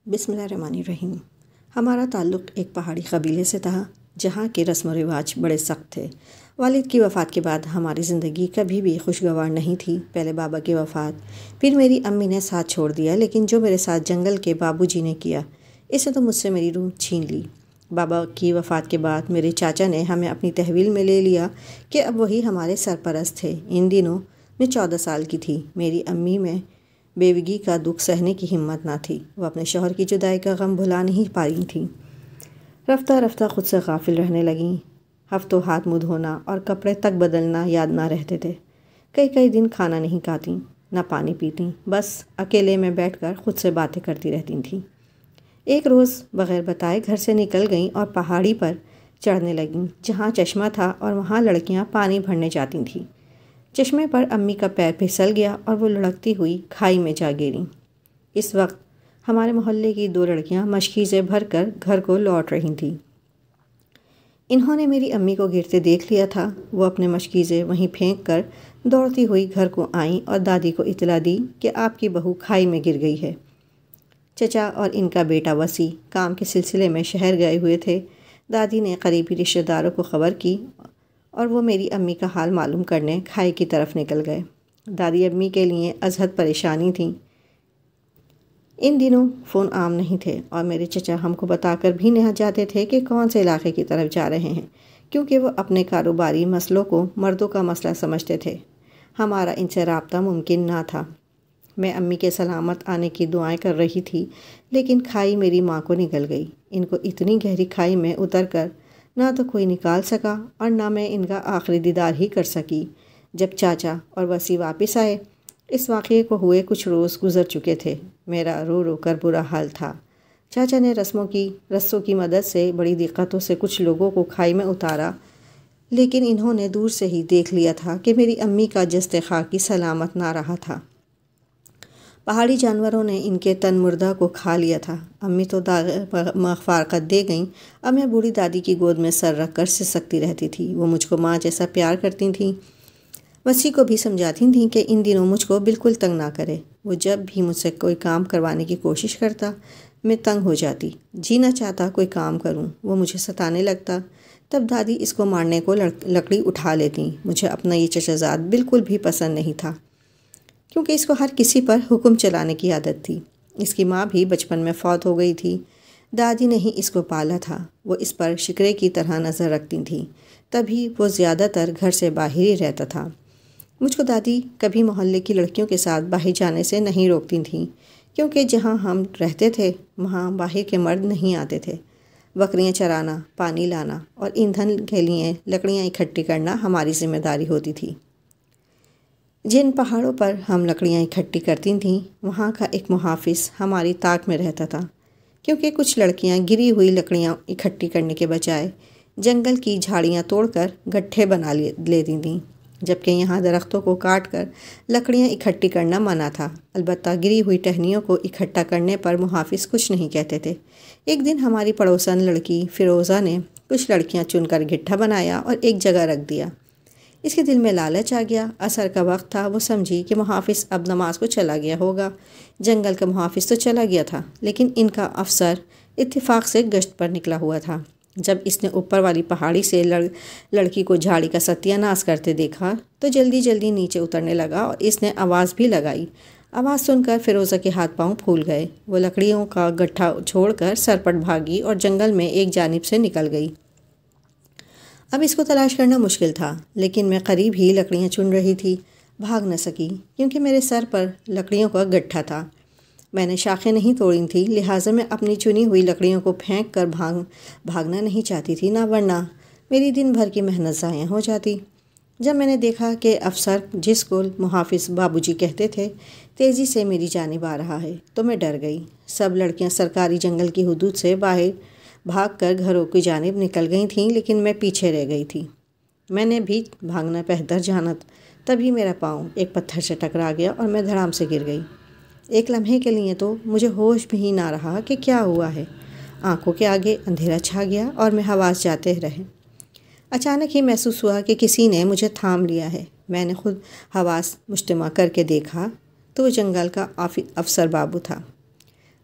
بسم اللہ الرحمن الرحیم۔ ہمارا تعلق ایک پہاڑی قبیلے سے تھا جہاں کے رسم و رواج بڑے سخت تھے۔ والد کی وفات کے بعد ہماری زندگی کبھی بھی خوشگوار نہیں تھی۔ پہلے بابا کی وفات، پھر میری امی نے ساتھ چھوڑ دیا، لیکن جو میرے ساتھ جنگل کے بابو جی نے کیا، اس نے تو مجھ سے میری روح چھین لی۔ بابا کی وفات کے بعد میرے چاچا نے ہمیں اپنی تحویل میں لے لیا کہ اب وہی ہمارے سرپرست تھے۔ ان دنوں میں 14 سال کی تھی۔ میری امی میں بیوگی کا دکھ سہنے کی ہمت نہ تھی۔ وہ اپنے شوہر کی جدائی کا غم بھلا نہیں پائی تھیں۔ رفتہ رفتہ خود سے غافل رہنے لگیں۔ ہفتوں ہاتھ منہ دھونا اور کپڑے تک بدلنا یاد نہ رہتے تھے۔ کئی دن کھانا نہیں کھاتیں، نہ پانی پیتیں، بس اکیلے میں بیٹھ کر خود سے باتیں کرتی رہتی تھیں۔ ایک روز بغیر بتائے گھر سے نکل گئیں اور پہاڑی پر چڑھنے لگیں جہاں چشمہ تھا اور وہاں لڑکیاں پانی بھرنے جاتی تھیں۔ چشمے پر امی کا پیر پھسل گیا اور وہ لڑکتی ہوئی کھائی میں جا گریں۔ اس وقت ہمارے محلے کی 2 لڑکیاں مشکیزیں بھر کر گھر کو لوٹ رہی تھیں۔ انہوں نے میری امی کو گرتے دیکھ لیا تھا۔ وہ اپنے مشکیزیں وہیں پھینک کر دوڑتی ہوئی گھر کو آئیں اور دادی کو اطلاع دی کہ آپ کی بہو کھائی میں گر گئی ہے۔ چچا اور ان کا بیٹا وسیع کام کے سلسلے میں شہر گئے ہوئے تھے۔ دادی نے قریبی رشتہ داروں کو خبر کی اور وہ میری امی کا حال معلوم کرنے کھائی کی طرف نکل گئے۔ دادی امی کے لیے ازحد پریشانی تھیں۔ ان دنوں فون عام نہیں تھے اور میرے چچا ہم کو بتا کر بھی نہیں جاتے تھے کہ کون سے علاقے کی طرف جا رہے ہیں، کیونکہ وہ اپنے کاروباری مسئلوں کو مردوں کا مسئلہ سمجھتے تھے۔ ہمارا ان سے رابطہ ممکن نہ تھا۔ میں امی کے سلامت آنے کی دعائیں کر رہی تھی، لیکن کھائی میری ماں کو نگل گئی۔ ان کو اتنی گہری کھائی میں اتر کر نہ تو کوئی نکال سکا اور نہ میں ان کا آخری دیدار ہی کر سکی۔ جب چاچا اور وسیع واپس آئے، اس واقعے کو ہوئے کچھ روز گزر چکے تھے۔ میرا رو رو کر برا حال تھا۔ چاچا نے رسوں کی مدد سے بڑی دقتوں سے کچھ لوگوں کو کھائی میں اتارا، لیکن انہوں نے دور سے ہی دیکھ لیا تھا کہ میری امی کا جست خاکی سلامت نہ رہا تھا۔ پہاڑی جانوروں نے ان کے تن مردہ کو کھا لیا تھا۔ امی تو فارغت دے گئیں۔ اب میں بوڑھی دادی کی گود میں سر رکھ کر سسکتی رہتی تھی۔ وہ مجھ کو ماں جیسا پیار کرتی تھیں۔ وسیع کو بھی سمجھاتی تھیں کہ ان دنوں مجھ کو بالکل تنگ نہ کرے۔ وہ جب بھی مجھ سے کوئی کام کروانے کی کوشش کرتا، میں تنگ ہو جاتی۔ جی نہ چاہتا کوئی کام کروں، وہ مجھے ستانے لگتا۔ تب دادی اس کو مارنے کو لکڑی اٹھا لیتی۔ مجھے اپنا یہ چچازاد بالکل بھی پسند نہیں تھا، کیونکہ اس کو ہر کسی پر حکم چلانے کی عادت تھی۔ اس کی ماں بھی بچپن میں فوت ہو گئی تھی۔ دادی نے ہی اس کو پالا تھا۔ وہ اس پر شکرے کی طرح نظر رکھتی تھیں، تبھی وہ زیادہ تر گھر سے باہر ہی رہتا تھا۔ مجھ کو دادی کبھی محلے کی لڑکیوں کے ساتھ باہر جانے سے نہیں روکتی تھیں، کیونکہ جہاں ہم رہتے تھے وہاں باہر کے مرد نہیں آتے تھے۔ بکریاں چرانا، پانی لانا اور ایندھن کے لیے لکڑیاں اکٹھی کرنا ہماری ذمہ داری ہوتی تھی۔ جن پہاڑوں پر ہم لکڑیاں اکٹھی کرتی تھیں، وہاں کا ایک محافظ ہماری طاق میں رہتا تھا، کیونکہ کچھ لڑکیاں گری ہوئی لکڑیاں اکٹھی کرنے کے بجائے جنگل کی جھاڑیاں توڑ کر گٹھے بنا لیتی تھیں، جبکہ یہاں درختوں کو کاٹ کر لکڑیاں اکٹھی کرنا منع تھا۔ البتہ گری ہوئی ٹہنیوں کو اکٹھا کرنے پر محافظ کچھ نہیں کہتے تھے۔ ایک دن ہماری پڑوسن لڑکی فیروزہ نے کچھ لڑکیاں چن کر گٹھا بنایا اور ایک جگہ رکھ دیا۔ اس کے دل میں لالچ آ گیا۔ عصر کا وقت تھا۔ وہ سمجھی کہ محافظ اب نماز کو چلا گیا ہوگا۔ جنگل کا محافظ تو چلا گیا تھا، لیکن ان کا افسر اتفاق سے گشت پر نکلا ہوا تھا۔ جب اس نے اوپر والی پہاڑی سے لڑکی کو جھاڑی کا ستیہ ناش کرتے دیکھا تو جلدی نیچے اترنے لگا اور اس نے آواز بھی لگائی۔ آواز سن کر فیروزہ کے ہاتھ پاؤں پھول گئے۔ وہ لکڑیوں کا گٹھا چھوڑ کر سرپٹ بھاگی اور جنگل میں ایک جانب سے نکل گئی۔ اب اس کو تلاش کرنا مشکل تھا، لیکن میں قریب ہی لکڑیاں چن رہی تھی۔ بھاگ نہ سکی، کیونکہ میرے سر پر لکڑیوں کا گٹھا تھا۔ میں نے شاخیں نہیں توڑی تھیں، لہٰذا میں اپنی چنی ہوئی لکڑیوں کو پھینک کر بھاگنا نہیں چاہتی تھی، نہ ورنہ میری دن بھر کی محنت ضائع ہو جاتی۔ جب میں نے دیکھا کہ افسر، جس کو محافظ بابو جی کہتے تھے، تیزی سے میری جانب آ رہا ہے تو میں ڈر گئی۔ سب لڑکیاں سرکاری جنگل کی حدود سے باہر بھاگ کر گھروں کی جانب نکل گئی تھیں، لیکن میں پیچھے رہ گئی تھی۔ میں نے بھی بھاگنا بہتر جانا، تبھی میرا پاؤں ایک پتھر سے ٹکرا گیا اور میں دھڑام سے گر گئی۔ ایک لمحے کے لیے تو مجھے ہوش بھی نہ رہا کہ کیا ہوا ہے۔ آنکھوں کے آگے اندھیرا چھا گیا اور میں حواس جاتے رہے۔ اچانک ہی محسوس ہوا کہ کسی نے مجھے تھام لیا ہے۔ میں نے خود حواس مجتمع کر کے دیکھا تو وہ جنگل کا افسر بابو تھا۔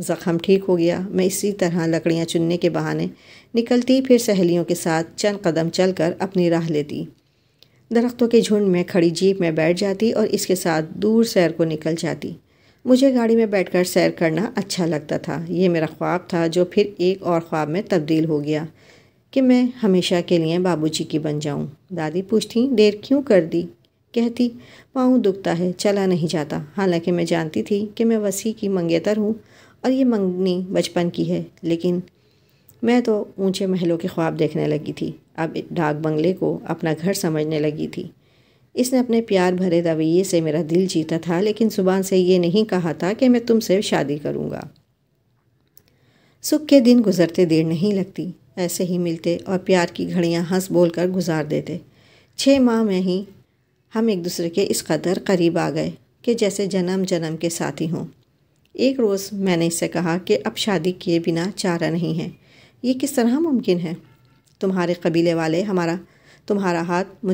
زخم ٹھیک ہو گیا۔ میں اسی طرح لکڑیاں چننے کے بہانے نکلتی، پھر سہیلیوں کے ساتھ چند قدم چل کر اپنی راہ لیتی۔ درختوں کے جھنڈ میں کھڑی جیپ میں بیٹھ جاتی اور اس کے ساتھ دور سیر کو نکل جاتی۔ مجھے گاڑی میں بیٹھ کر سیر کرنا اچھا لگتا تھا۔ یہ میرا خواب تھا جو پھر ایک اور خواب میں تبدیل ہو گیا کہ میں ہمیشہ کے لیے بابو جی کی بن جاؤں۔ دادی پوچھتی دیر کیوں کر دی؟ کہتی پاؤں دکھتا ہے، چلا نہیں جاتا۔ حالانکہ میں جانتی تھی کہ میں وسیع کی منگیتر ہوں اور یہ منگنی بچپن کی ہے، لیکن میں تو اونچے محلوں کے خواب دیکھنے لگی تھی۔ اب ڈاک بنگلے کو اپنا گھر سمجھنے لگی تھی۔ اس نے اپنے پیار بھرے رویے سے میرا دل جیتا تھا، لیکن زبان سے یہ نہیں کہا تھا کہ میں تم سے شادی کروں گا۔ سکھ کے دن گزرتے دیر نہیں لگتی، ایسے ہی ملتے اور پیار کی گھڑیاں ہنس بول کر گزار دیتے۔ 6 ماہ میں ہی ہم ایک دوسرے کے اس قدر قریب آ گئے کہ جیسے جنم جنم کے ساتھی ہوں۔ ایک روز میں نے اس سے کہا کہ اب شادی کیے بنا چارہ نہیں ہے۔ یہ کس طرح ممکن ہے؟ تمہارے قبیلے والے تمہارا ہاتھ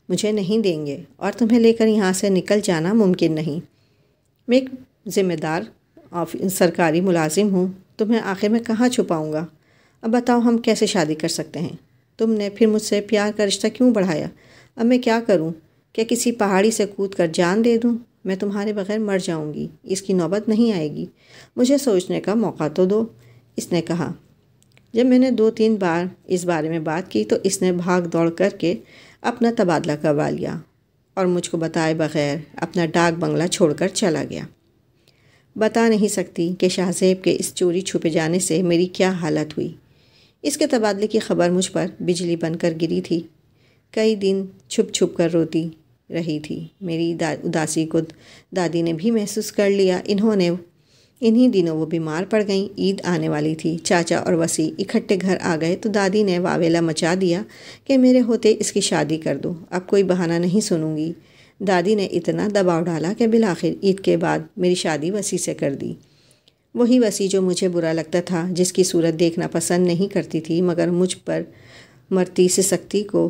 مجھے نہیں دیں گے اور تمہیں لے کر یہاں سے نکل جانا ممکن نہیں۔ میں ایک ذمہ دار سرکاری ملازم ہوں، تمہیں آخر میں کہاں چھپاؤں گا؟ اب بتاؤ ہم کیسے شادی کر سکتے ہیں؟ تم نے پھر مجھ سے پیار کا رشتہ کیوں بڑھایا؟ اب میں کیا کروں؟ کیا کسی پہاڑی سے کود کر جان دے دوں؟ میں تمہارے بغیر مر جاؤں گی، اس کی نوبت نہیں آئے گی، مجھے سوچنے کا موقع تو دو، اس نے کہا۔ جب میں نے 2-3 بار اس بارے میں بات کی تو اس نے بھاگ دوڑ کر کے اپنا تبادلہ کروا لیا اور مجھ کو بتائے بغیر اپنا ڈاک بنگلہ چھوڑ کر چلا گیا۔ بتا نہیں سکتی کہ شاہ زیب کے اس چوری چھپے جانے سے میری کیا حالت ہوئی۔ اس کے تبادلے کی خبر مجھ پر بجلی بن کر گری تھی۔ کئی دن چھپ چھپ کر روتی رہی تھی۔ میری اداسی کو دادی نے بھی محسوس کر لیا۔ انہی دنوں وہ بیمار پڑ گئیں۔ عید آنے والی تھی۔ چاچا اور وسیع اکٹھے گھر آ گئے تو دادی نے واویلا مچا دیا کہ میرے ہوتے اس کی شادی کر دو، اب کوئی بہانہ نہیں سنوں گی۔ دادی نے اتنا دباؤ ڈالا کہ بالآخر عید کے بعد میری شادی وسیع سے کر دی۔ وہی وسیع جو مجھے برا لگتا تھا، جس کی صورت دیکھنا پسند نہیں کرتی تھی، مگر مجھ پر مرتی سسکتی کو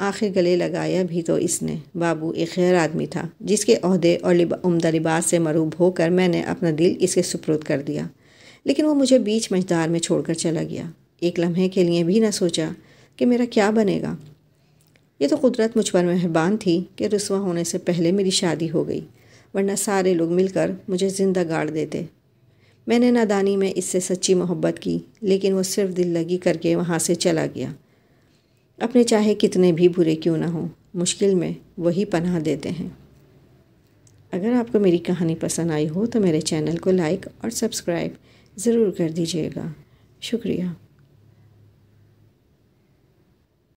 آخر گلے لگایا بھی تو اس نے۔ بابو ایک غیر آدمی تھا جس کے عہدے اور عمدہ لباس سے مروب ہو کر میں نے اپنا دل اس کے سپرد کر دیا، لیکن وہ مجھے بیچ مجدار میں چھوڑ کر چلا گیا۔ ایک لمحے کے لیے بھی نہ سوچا کہ میرا کیا بنے گا۔ یہ تو قدرت مجھ پر مہربان تھی کہ رسوا ہونے سے پہلے میری شادی ہو گئی، ورنہ سارے لوگ مل کر مجھے زندہ گاڑ دیتے۔ میں نے نادانی میں اس سے سچی محبت کی، لیکن وہ صرف دل لگی کر کے وہاں سے چلا گیا۔ اپنے چاہے کتنے بھی برے کیوں نہ ہوں، مشکل میں وہی پناہ دیتے ہیں۔ اگر آپ کو میری کہانی پسند آئی ہو تو میرے چینل کو لائک اور سبسکرائب ضرور کر دیجیے گا۔ شکریہ۔